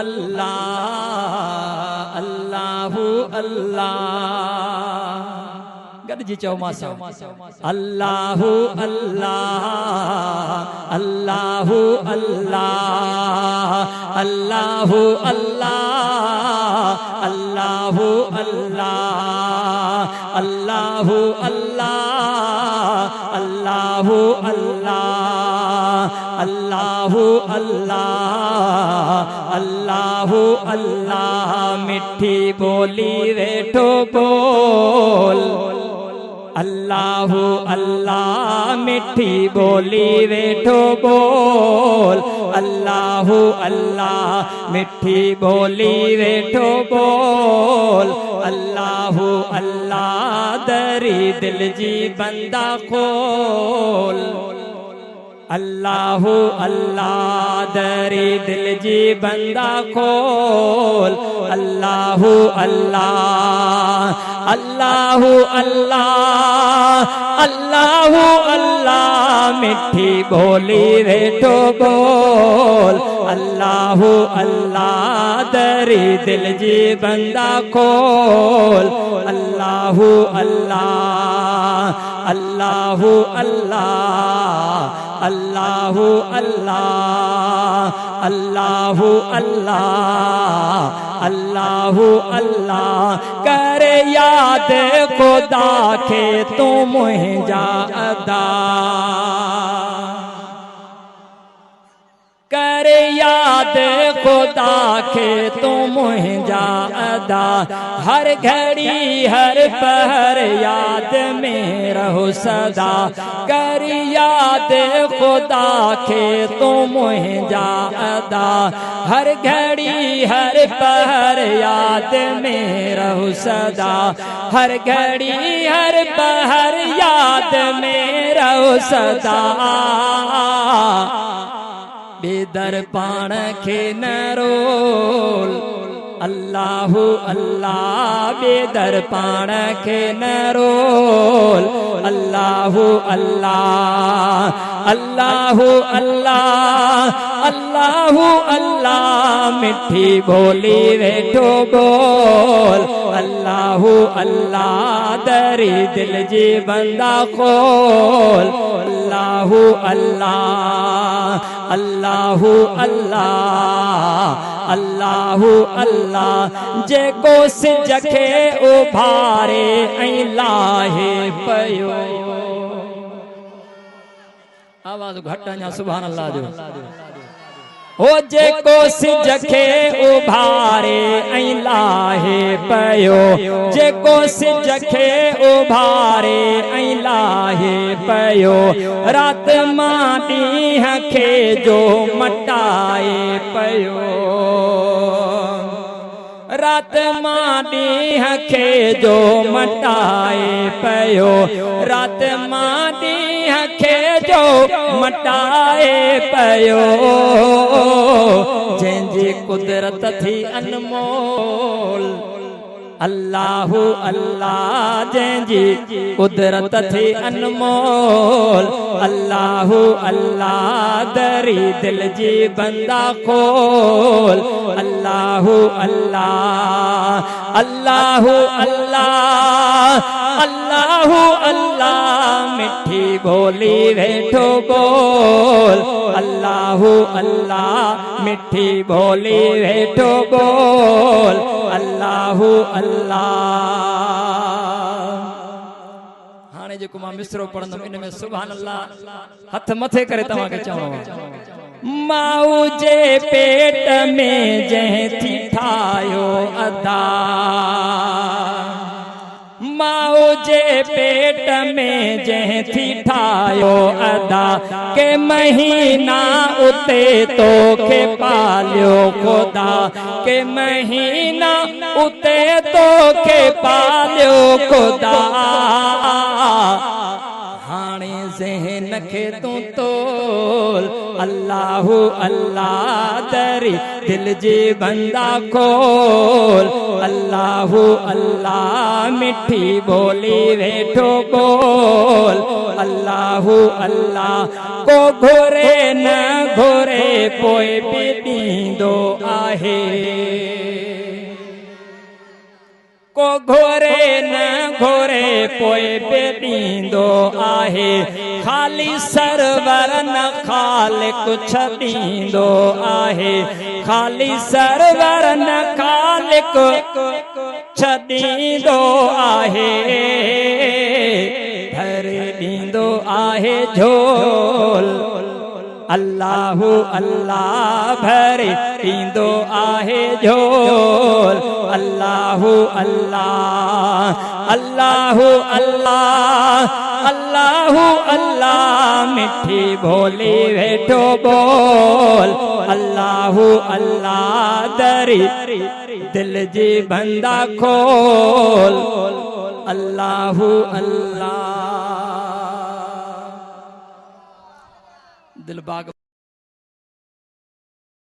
अल्लाह अल्लाहु अल्लाह गॾिजी चओ मां सां अल्लाहु अल्लाह अल्लाहु अल्लाह अल्लाहु अल्लाह अल्लाहु अल्लाह अल्लाहु अल्लाह अल्लाहु अल्लाह अल्लाहु अल्लाह अल्लाहु अल्लाह मिठी बोली वेठो बोल अल्लाहु अल्लाह मिठी बोली वेठो बोल अल्लाहु अल्लाह मिठी बोली वेठो बोल अल्लाहु अल्लाह दरी दिल जी बंदा खोल अल्लाहु अल्लाह दरी दिल जी बंदा खोल अल्लाहु अल्लाह अल्लाहु अल्लाह अल्लाहु अल्लाह मिठी बोली वेठो बोल अल्लाहु अल्लाह दरी दिल जी बंदा खोल अल्लाहु अल्लाह अल्लाहु अल्लाह अल्लाहु अल्लाह अल्लाहु अल्लाह अल्लाहु अल्लाह करे याद खुदा के तू मुंहिंजा अदा करे याद खुदा के तू मुंहिंजा अदा हर घड़ी हर पहर याद में रहो सदा कर याद खुदा के तू मुंहिंजा अदा हर घड़ी हर पहर याद में रहो सदा हर घड़ी हर पहर याद में रहो सदा बेदर पाण खे न रोल अल्लाहु अल्लाह बेदर पाण खे न रोल अल्लाहु अल्लाह अल्लाहु अल्लाह अल्लाहु अल्लाह मिठी बोली वेठो बोल अल्लाहु अल्लाह दरी दिल जी बंदा खोल अल्लाहु अल्लाह अल्लाहु अल्लाह अल्लाहु अल्लाह जेको सिज खे उभारे ऐं लाहे पयो आवाज घट अञा सुभान अल्लाह जो ओ जेको सिज खे उभारे ऐं लाहे पयो जेको सिज खे उभारे ऐं लाहे पयो रात मां ॾींहं खे जो मटाए पयो रात मां ॾींहं खे जो मटाए पयो रात मां ॾींहं खे जो मटाए पयो जंहिंजी कुदरत थी अनमोल अल्लाहु अल्लाह जंहिंजी कुदरत थी अनमोल अल्लाहु अल्लाह दरी दिल जी बंदा खोल अल्लाहु अल्लाह अल्लाहु अल्लाह अल्लाहु अल्लाह मिठी बोली वेठो बोल अल्लाहु अल्लाह मिठी बोली वेठो बोल अल्लाहु अल्लाह हाणे जेको मां मिसरो पढ़ंदुमि इन में सुभान अल्लाह हथ मथे करे तव्हांखे चवणो माऊ जे पेट में जंहिं थी ठाहियो अदा माऊ जे पेट में जंहिं थी ठाहियो अदा के महीना उते तोखे पालियो खुदा के महीना उते तोखे पालियो खुदा हाणे ज़हन खे तूं तोल अल्लाहु अल्लाह दरी दिल जी बंदा खोल अल्लाहु अल्लाह मिठी बोली वेठो बोल अल्लाहु अल्लाह को घुरे न घोरे पोइ बि ॾींदो आहे। को घोरे न घोरे पोइ बि ॾींदो आहे। ख़ाली सरवर न ख़ालिक छॾींदो आहे। ख़ाली सरवर न ख़ालिक छॾींदो आहे। भरे ॾींदो आहे झोल अल्लाहु अल्लाह भरे ॾींदो आहे झोल अल्लाहु अल्लाह अल्लाहु अल्लाह अल्लाहु अल्लाह मिठी भोली वेठो बोल अल्लाहु अल्लाह दरी दिल जी बंदा खोल अल्लाहु अल्लाह दिल बाग